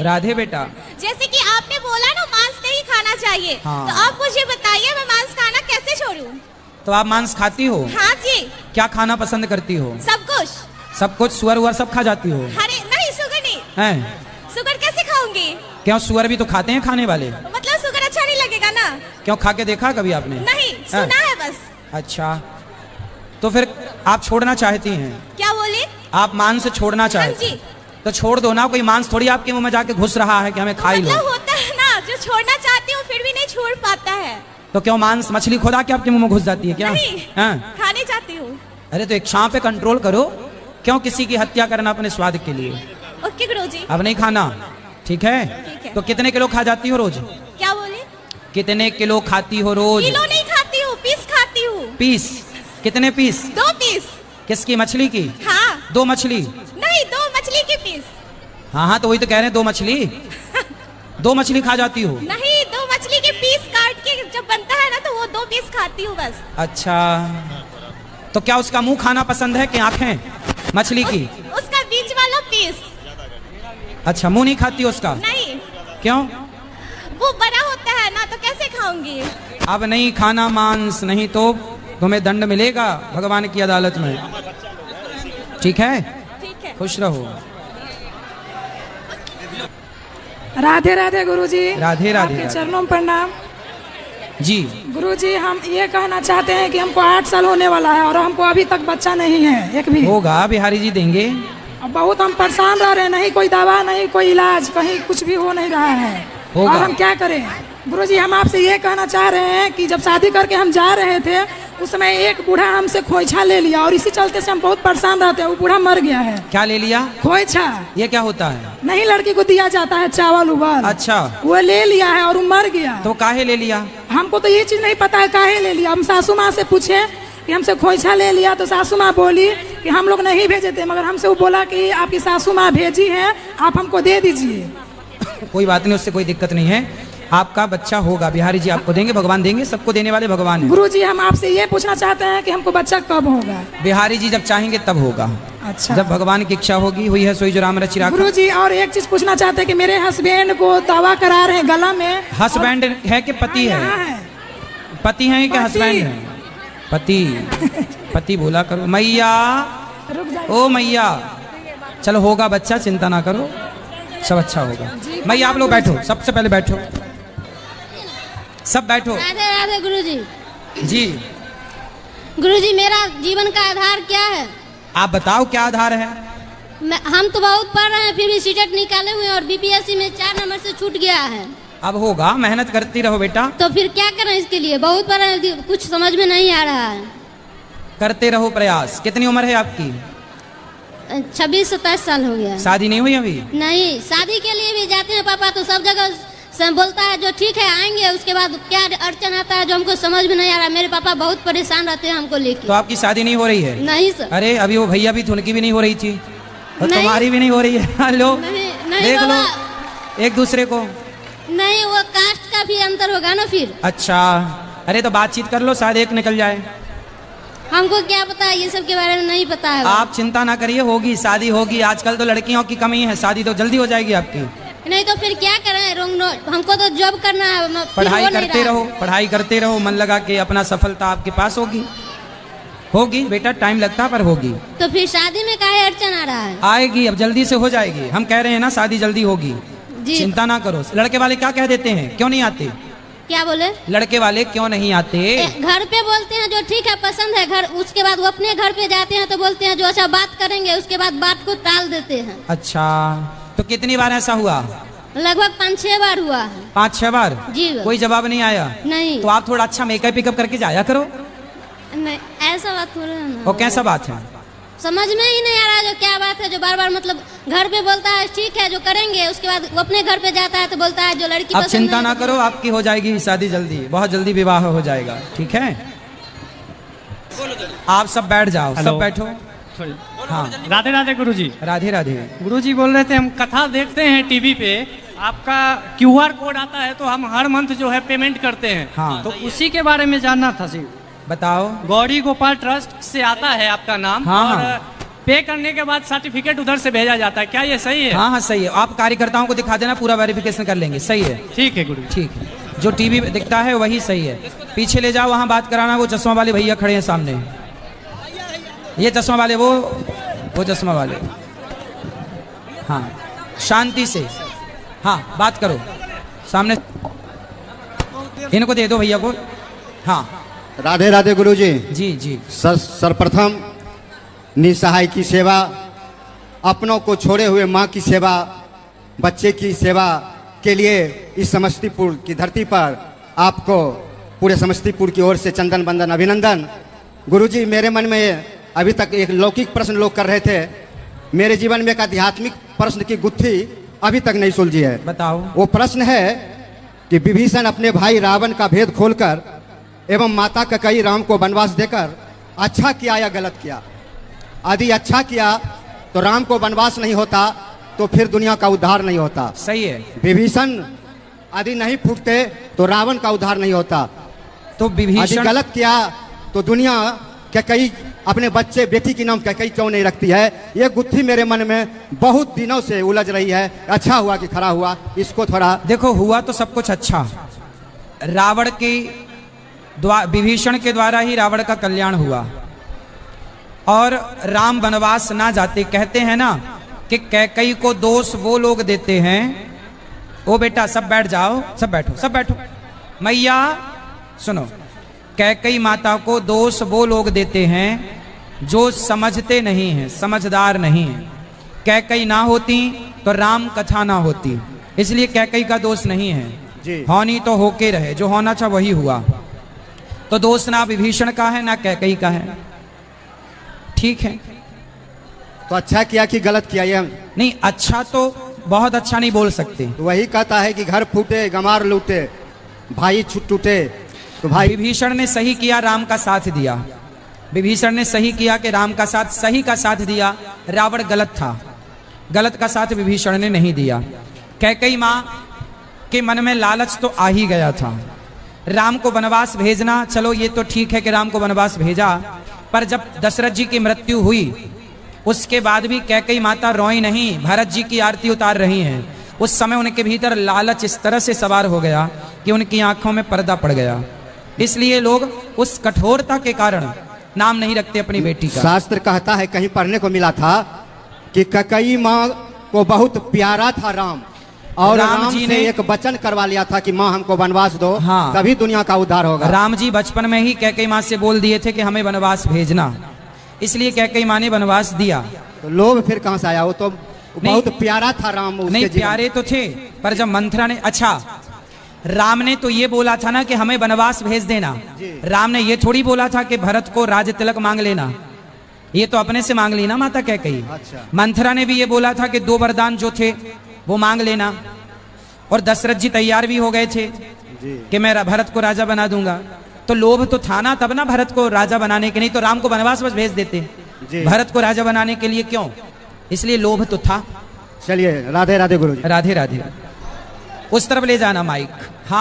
राधे बेटा, जैसे कि आपने बोला ना मांस नहीं खाना चाहिए, हाँ। तो आप मुझे बताइए मैं मांस खाना कैसे छोड़ूं? तो आप मांस खाती हो? हाँ जी। क्या खाना पसंद करती हो? सब कुछ। सब कुछ? सुअर उअर सब खा जाती हो? अरे नहीं, शुगर नहीं। हैं? शुगर कैसे खाऊंगी? क्यों, सुअर भी तो खाते हैं खाने वाले। मतलब शुगर अच्छा नहीं लगेगा ना? क्यों, खा के देखा कभी आपने? नहीं, सुना है बस। अच्छा, तो फिर आप छोड़ना चाहती हैं? क्या बोले? आप मांस छोड़ना चाहती हैं? तो छोड़ दो ना, कोई मांस थोड़ी आपके मुंह में जाके घुस रहा है कि हमें खा ही लो। मतलब होता है ना, जो छोड़ना चाहती हूँ फिर भी नहीं छोड़ पाता है। तो क्यों, मांस मछली खुदा के आपके मुंह में घुस जाती है क्या? नहीं, खाने चाहती हूँ। अरे तो एक शाम पे कंट्रोल करो, क्यों किसी की हत्या करना अपने स्वाद के लिए? ओके गुरुजी। अब नहीं खाना, ठीक है? ठीक है। तो कितने किलो खा जाती हो रोज? क्या बोले? कितने किलो खाती हो रोज? किलो नहीं खाती हूँ, पीस खाती हूँ। पीस? कितने पीस? 2 पीस। किसकी, मछली की? हाँ। 2 मछली? नहीं, 2 मछली की पीस। हाँ हाँ, तो वही तो कह रहे हैं, 2 मछली। 2 मछली खा जाती हो? नहीं, 2 मछली के पीस काट के जब बनता है ना तो वो 2 पीस खाती हूँ बस। अच्छा, तो क्या उसका मुंह खाना पसंद है कि आंखें मछली की? उसका बीच वाला पीस। अच्छा, मुंह नहीं खाती उसका? नहीं। क्यों? वो बड़ा होता है ना, तो कैसे खाऊंगी? अब नहीं खाना मांस, नहीं तो तुम्हें दंड मिलेगा भगवान की अदालत में, ठीक है? ठीक है। खुश रहो। राधे राधे गुरुजी। राधे राधे। आपके चरणों में प्रणाम जी। गुरुजी, हम ये कहना चाहते हैं कि हमको 8 साल होने वाला है और हमको अभी तक बच्चा नहीं है, एक भी। होगा, बिहारी जी देंगे। अब बहुत हम परेशान रह रहे हैं, नहीं कोई दवा, नहीं कोई इलाज, कहीं कुछ भी हो नहीं रहा है। होगा। और हम क्या करें? गुरुजी, हम आपसे ये कहना चाह रहे हैं कि जब शादी करके हम जा रहे थे उस समय एक बूढ़ा हमसे खोइछा ले लिया और इसी चलते से हम बहुत परेशान रहते हैं। वो बूढ़ा मर गया है। क्या ले लिया? खोइछा। ये क्या होता है? नहीं, लड़की को दिया जाता है चावल उबाल। अच्छा, वो ले लिया है और वो मर गया। तो काहे ले लिया? हमको तो ये चीज नहीं पता है काहे ले लिया। हम सासू माँ से पूछे कि हमसे खोइछा ले लिया, तो सासू माँ बोली कि हम लोग नहीं भेजे थे, मगर हमसे वो बोला कि आपकी सासू माँ भेजी है, आप हमको दे दीजिए। कोई बात नहीं, उससे कोई दिक्कत नहीं है, आपका बच्चा होगा। बिहारी जी आपको देंगे, भगवान देंगे, सबको देने वाले भगवान हैं। गुरुजी, हम आपसे ये पूछना चाहते हैं कि हमको बच्चा कब होगा? बिहारी जी जब चाहेंगे तब होगा। अच्छा, जब भगवान की इच्छा होगी, हुई है सोई जो राम रचि राखा। गुरुजी, और एक चीज पूछना चाहते हैं कि मेरे हस्बैंड को दवा करा रहे हैं गला में। हस्बैंड है कि पति है? पति है कि हस्बैंड है? पति। पति बोला करो। मैया, ओ मैया, चलो होगा बच्चा, चिंता ना करो, सब अच्छा होगा। मैया आप लोग बैठो, सबसे पहले बैठो, सब बैठो। राधे राधे गुरुजी। जी। गुरुजी, मेरा जीवन का आधार क्या है? आप बताओ क्या आधार है? हम तो बहुत पढ़ रहे हैं, फिर भी सीटेट निकाले हुए हैं और बीपीएससी में 4 नंबर से छूट गया है। अब होगा, मेहनत करती रहो बेटा। तो फिर क्या करें इसके लिए? बहुत पढ़ रहे हैं, कुछ समझ में नहीं आ रहा है। करते रहो प्रयास। कितनी उम्र है आपकी? 26-27 साल हो गया। शादी नहीं हुई अभी? नहीं, शादी के लिए भी जाते हैं पापा, तो सब जगह बोलता है जो ठीक है आएंगे, उसके बाद क्या अड़चन आता है जो हमको समझ में नहीं आ रहा। मेरे पापा बहुत परेशान रहते हैं हमको लेके। तो आपकी शादी नहीं हो रही है? नहीं सर। अरे अभी वो भैया भी, उनकी भी नहीं हो रही थी, और नहीं। तुम्हारी भी नहीं हो रही है। लो नहीं देख लो बाबा। एक दूसरे को। नहीं, वो कास्ट का भी अंतर होगा ना फिर। अच्छा, अरे तो बातचीत कर लो, शायद एक निकल जाए। हमको क्या पता है, ये सब के बारे में नहीं पता है। आप चिंता ना करिए, होगी शादी होगी। आजकल तो लड़कियों की कमी है, शादी तो जल्दी हो जाएगी आपकी। नहीं तो फिर क्या करें? हमको तो जॉब करना है। पढ़ाई करते रहो, पढ़ाई करते रहो, मन लगा के, अपना सफलता आपके पास होगी। होगी बेटा, टाइम लगता पर होगी। तो फिर शादी में काहे अड़चन आ रहा है? आएगी, अब जल्दी से हो जाएगी। हम कह रहे हैं ना, शादी जल्दी होगी, चिंता ना करो। लड़के वाले क्या कह देते हैं, क्यों नहीं आते? क्या बोले? लड़के वाले क्यों नहीं आते? घर पे बोलते हैं जो ठीक है पसंद है घर, उसके बाद वो अपने घर पे जाते हैं तो बोलते हैं जो अच्छा बात करेंगे, उसके बाद बात को टाल देते हैं। अच्छा, तो कितनी बार ऐसा हुआ? लगभग 5-6 बार हुआ है। 5-6 बार? जी। कोई जवाब नहीं आया? नहीं। तो आप थोड़ा अच्छा मेकअप पिकअप करके जाया करो। नहीं, ऐसा बात थोड़ा है ना। वो कैसा बात है? समझ में ही नहीं आ रहा जो क्या बात है, जो बार बार मतलब घर पे बोलता है ठीक है जो करेंगे, उसके बाद वो अपने घर पे जाता है तो बोलता है जो लड़की अब पसंद चिंता नहीं ना करो, आपकी हो जाएगी शादी जल्दी, बहुत जल्दी विवाह हो जाएगा, ठीक है? आप सब बैठ जाओ, सब बैठो। हाँ, राधे राधे गुरुजी। राधे राधे। गुरुजी बोल रहे थे, हम कथा देखते हैं टीवी पे, आपका QR कोड आता है तो हम हर मंथ जो है पेमेंट करते हैं। हाँ। तो उसी के बारे में जानना था जी। बताओ। गौरी गोपाल ट्रस्ट से आता है आपका नाम। हाँ, और हाँ। पे करने के बाद सर्टिफिकेट उधर से भेजा जाता है, क्या ये सही है? हाँ हाँ सही है, आप कार्यकर्ताओं को दिखा देना, पूरा वेरिफिकेशन कर लेंगे। सही है, ठीक है गुरु। ठीक है, जो टीवी पे दिखता है वही सही है। पीछे ले जाओ, वहां बात कराना, वो चश्मा वाले भैया खड़े हैं सामने, ये चश्मा वाले, वो चश्मा वाले। हाँ शांति से, हाँ बात करो सामने, इनको दे दो भैया को। हाँ राधे राधे गुरुजी। जी जी। सर्वप्रथम निसहाय की सेवा, अपनों को छोड़े हुए माँ की सेवा, बच्चे की सेवा के लिए इस समस्तीपुर की धरती पर आपको पूरे समस्तीपुर की ओर से चंदन बंदन अभिनंदन। गुरुजी, मेरे मन में अभी तक एक लौकिक प्रश्न लोग कर रहे थे, मेरे जीवन में एक आध्यात्मिक प्रश्न की गुत्थी अभी तक नहीं सुलझी है। बताओ। वो प्रश्न है कि विभीषण अपने भाई रावण का भेद खोलकर एवं माता कैकेयी राम को वनवास देकर अच्छा किया या गलत किया? यदि अच्छा किया तो राम को वनवास नहीं होता, तो फिर दुनिया का उद्धार नहीं होता। सही है। विभीषण यदि नहीं फूटते तो रावण का उद्धार नहीं होता। तो यदि विभीषण गलत किया तो दुनिया कैकेयी अपने बच्चे बेटी की नाम कैकेयी क्यों नहीं रखती है? ये गुत्थी मेरे मन में बहुत दिनों से उलझ रही है। अच्छा हुआ कि खरा हुआ, इसको थोड़ा देखो। हुआ तो सब कुछ अच्छा, रावण के विभीषण के द्वारा ही रावण का कल्याण हुआ और राम वनवास ना जाते। कहते हैं ना कि कैकेयी को दोष वो लोग देते हैं। ओ बेटा सब बैठ जाओ, सब बैठो, सब बैठो। मैया सुनो, कैकेयी माता को दोष वो लोग देते हैं जो समझते नहीं हैं, समझदार नहीं हैं। कैकेयी ना होती तो राम कथा ना होती, इसलिए कैकेयी का दोष नहीं है जी। होनी तो होके रहे, जो होना था वही हुआ। तो दोष ना विभीषण का है ना कैकेयी का है। ठीक है, तो अच्छा किया कि गलत किया? ये नहीं, अच्छा तो बहुत अच्छा नहीं बोल सकते। तो वही कहता है कि घर फूटे गमार लूटे, भाई छुट टूटे। तो भाई विभीषण ने सही किया, राम का साथ दिया। विभीषण ने सही किया कि राम का साथ, सही का साथ दिया। रावण गलत था, गलत का साथ विभीषण ने नहीं दिया। कैकेयी माँ के मन में लालच तो आ ही गया था, राम को वनवास भेजना। चलो ये तो ठीक है कि राम को वनवास भेजा, पर जब दशरथ जी की मृत्यु हुई उसके बाद भी कैकेयी माता रोई नहीं, भरत जी की आरती उतार रही हैं। उस समय उनके भीतर लालच इस तरह से सवार हो गया कि उनकी आंखों में पर्दा पड़ गया। इसलिए लोग उस कठोरता के कारण नाम नहीं रखते अपनी बेटी का। शास्त्र कहता है, कहीं पढ़ने को मिला था कि कैकेयी माँ को बहुत प्यारा था राम, और राम जी से ने एक वचन करवा लिया था कि माँ हमको वनवास दो। हाँ। तभी दुनिया का उद्धार होगा। राम जी बचपन में ही कैकेयी माँ से बोल दिए थे कि हमें वनवास भेजना, इसलिए कैकेयी माँ ने वनवास दिया। तो लोभ फिर कहाँ से आया? वो तो बहुत प्यारा था राम उसके नहीं, जीवन। प्यारे तो थे, पर जब मंथरा ने, अच्छा राम ने तो ये बोला था ना कि हमें वनवास भेज देना। राम ने ये थोड़ी बोला था कि भरत को राज तिलक मांग लेना, ये तो अपने से मांग ली ना माता कैकेयी। अच्छा। मंथरा ने भी ये बोला था कि 2 वरदान जो थे वो मांग लेना, और दशरथ जी तैयार भी हो गए थे कि मैं भरत को राजा बना दूंगा। तो लोभ तो था ना तब ना भरत को राजा बनाने के, नहीं तो राम को वनवास बस भेज देते। भरत को राजा बनाने के लिए क्यों? इसलिए लोभ तो था। चलिए, राधे राधे गुरुजी। राधे राधे। उस तरफ ले जाना माइक। हाँ।